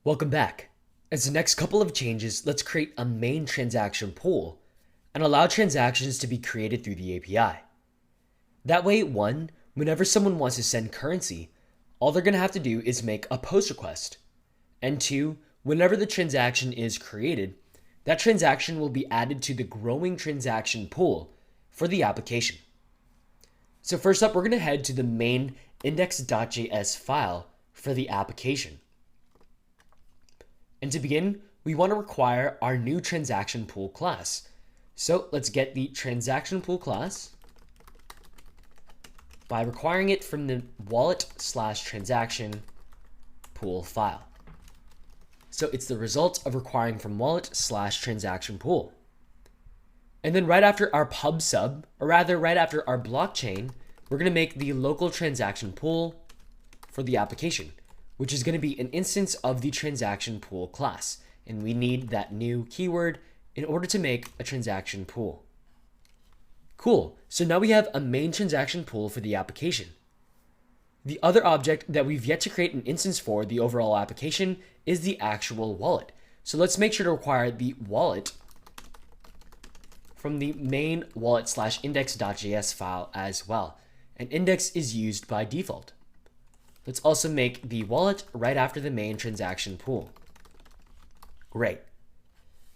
Welcome back. As the next couple of changes, let's create a main transaction pool and allow transactions to be created through the API. That way, one, whenever someone wants to send currency, all they're going to have to do is make a post request. And two, whenever the transaction is created, that transaction will be added to the growing transaction pool for the application. So first up, we're going to head to the main index.js file for the application. And to begin, we want to require our new transaction pool class. So let's get the transaction pool class by requiring it from the wallet/transaction pool file. So it's the result of requiring from wallet/transaction pool. And then right after our pub sub, or rather right after our blockchain, we're going to make the local transaction pool for the application, which is going to be an instance of the transaction pool class. And we need that new keyword in order to make a transaction pool. Cool. So now we have a main transaction pool for the application. The other object that we've yet to create an instance for the overall application is the actual wallet. So let's make sure to require the wallet from the main wallet/index.js file as well. And index is used by default. Let's also make the wallet right after the main transaction pool. Great.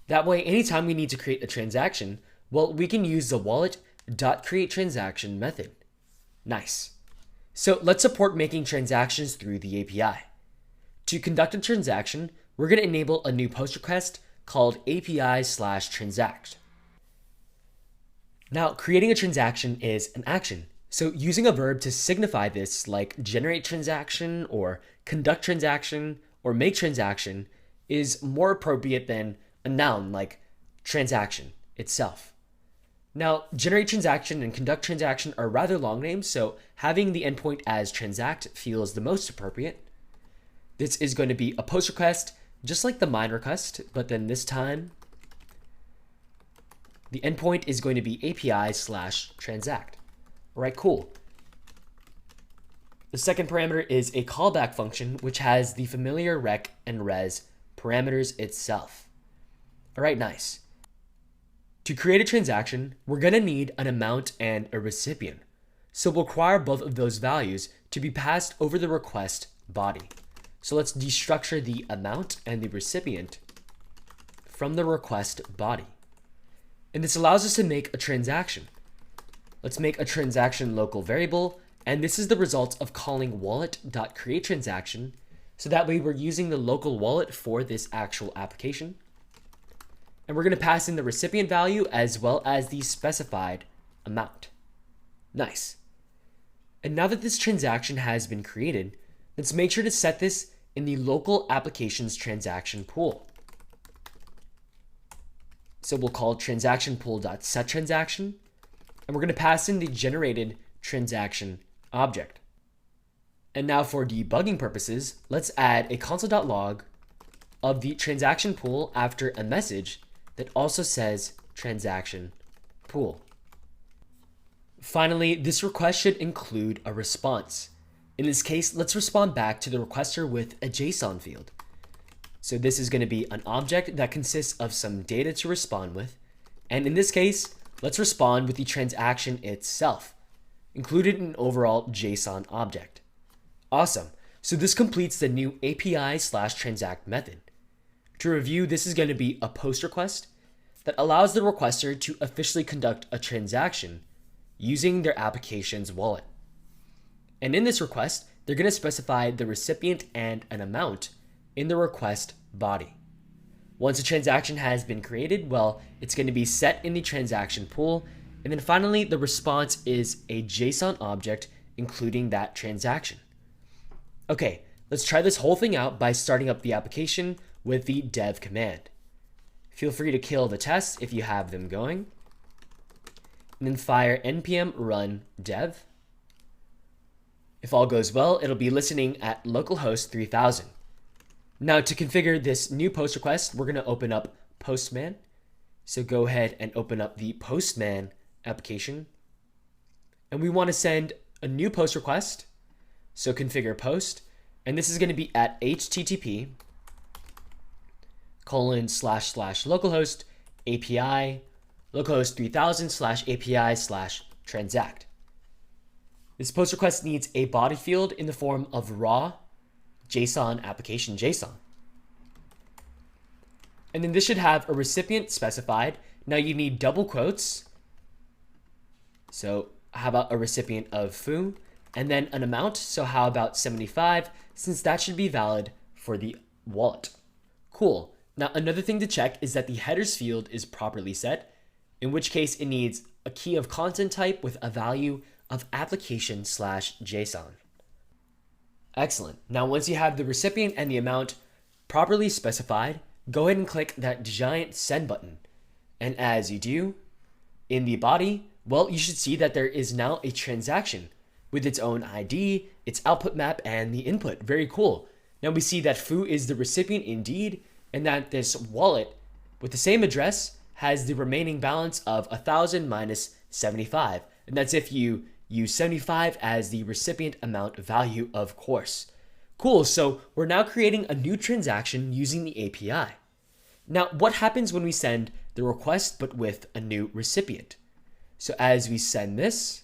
That way, anytime we need to create a transaction, well, we can use the wallet.createTransaction method. Nice. So let's support making transactions through the API. To conduct a transaction, we're going to enable a new post request called API/transact. Now, creating a transaction is an action. So using a verb to signify this, like generate transaction or conduct transaction or make transaction, is more appropriate than a noun like transaction itself. Now, generate transaction and conduct transaction are rather long names, so having the endpoint as transact feels the most appropriate. This is going to be a post request, just like the MIME request, but then this time, the endpoint is going to be API/transact. All right, cool. The second parameter is a callback function, which has the familiar rec and res parameters itself. All right, nice. To create a transaction, we're going to need an amount and a recipient. So we'll require both of those values to be passed over the request body. So let's destructure the amount and the recipient from the request body. And this allows us to make a transaction. Let's make a transaction local variable, and this is the result of calling wallet.createTransaction, so that way we're using the local wallet for this actual application. And we're going to pass in the recipient value as well as the specified amount. Nice. And now that this transaction has been created, let's make sure to set this in the local applications transaction pool. So we'll call transaction pool.setTransaction, and we're going to pass in the generated transaction object. And now for debugging purposes, let's add a console.log of the transaction pool after a message that also says transaction pool. Finally, this request should include a response. In this case, let's respond back to the requester with a JSON field. So this is going to be an object that consists of some data to respond with. And in this case, let's respond with the transaction itself, included in an overall JSON object. Awesome. So this completes the new API/transact method. To review, this is going to be a post request that allows the requester to officially conduct a transaction using their application's wallet. And in this request, they're going to specify the recipient and an amount in the request body. Once a transaction has been created, well, it's going to be set in the transaction pool. And then finally, the response is a JSON object, including that transaction. Okay, let's try this whole thing out by starting up the application with the dev command. Feel free to kill the tests if you have them going. And then fire npm run dev. If all goes well, it'll be listening at localhost 3000. Now to configure this new post request, we're going to open up Postman. So go ahead and open up the Postman application. And we want to send a new post request. So configure post, and this is going to be at HTTP localhost API localhost 3000 API transact. This post request needs a body field in the form of raw JSON application JSON. And then this should have a recipient specified. Now you need double quotes. So how about a recipient of foo? And then an amount. So how about 75, since that should be valid for the wallet. Cool. Now another thing to check is that the headers field is properly set, in which case it needs a key of content type with a value of application/JSON. Excellent. Now once you have the recipient and the amount properly specified, go ahead and click that giant send button. And as you do, in the body, well, you should see that there is now a transaction with its own ID, its output map, and the input. Very cool. Now we see that foo is the recipient indeed, and that this wallet with the same address has the remaining balance of 1000 minus 75. And that's if you use 75 as the recipient amount value, of course. Cool, so we're now creating a new transaction using the API. Now, what happens when we send the request but with a new recipient? So as we send this,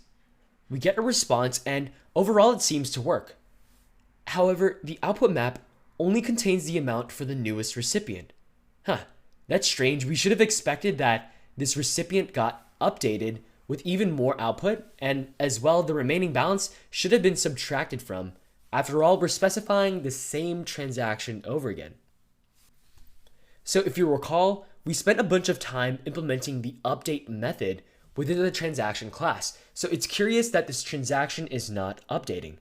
we get a response, and overall it seems to work. However, the output map only contains the amount for the newest recipient. That's strange. We should have expected that this recipient got updated with even more output, and as well the remaining balance should have been subtracted from. After all, we're specifying the same transaction over again. So if you recall, we spent a bunch of time implementing the update method within the transaction class. So it's curious that this transaction is not updating.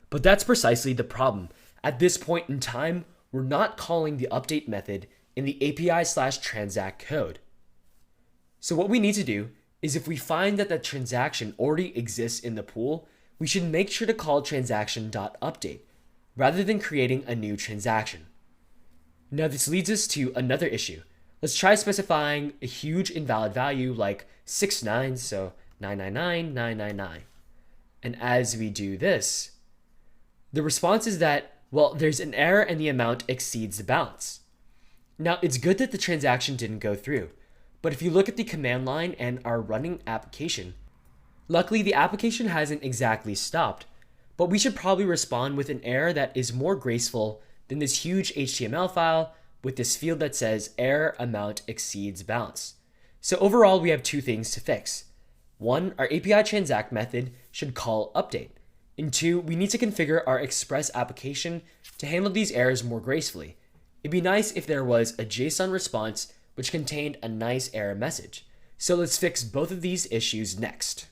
But that's precisely the problem. At this point in time, we're not calling the update method in the API/transact code. So what we need to do is, if we find that the transaction already exists in the pool, we should make sure to call transaction.update rather than creating a new transaction. Now this leads us to another issue. Let's try specifying a huge invalid value like 69, so 999,999. And as we do this, the response is that, well, there's an error and the amount exceeds the balance. Now it's good that the transaction didn't go through, but if you look at the command line and our running application, luckily the application hasn't exactly stopped, but we should probably respond with an error that is more graceful than this huge HTML file with this field that says error amount exceeds balance. So overall, we have two things to fix. One, our API transact method should call update. And two, we need to configure our Express application to handle these errors more gracefully. It'd be nice if there was a JSON response which contained a nice error message. So let's fix both of these issues next.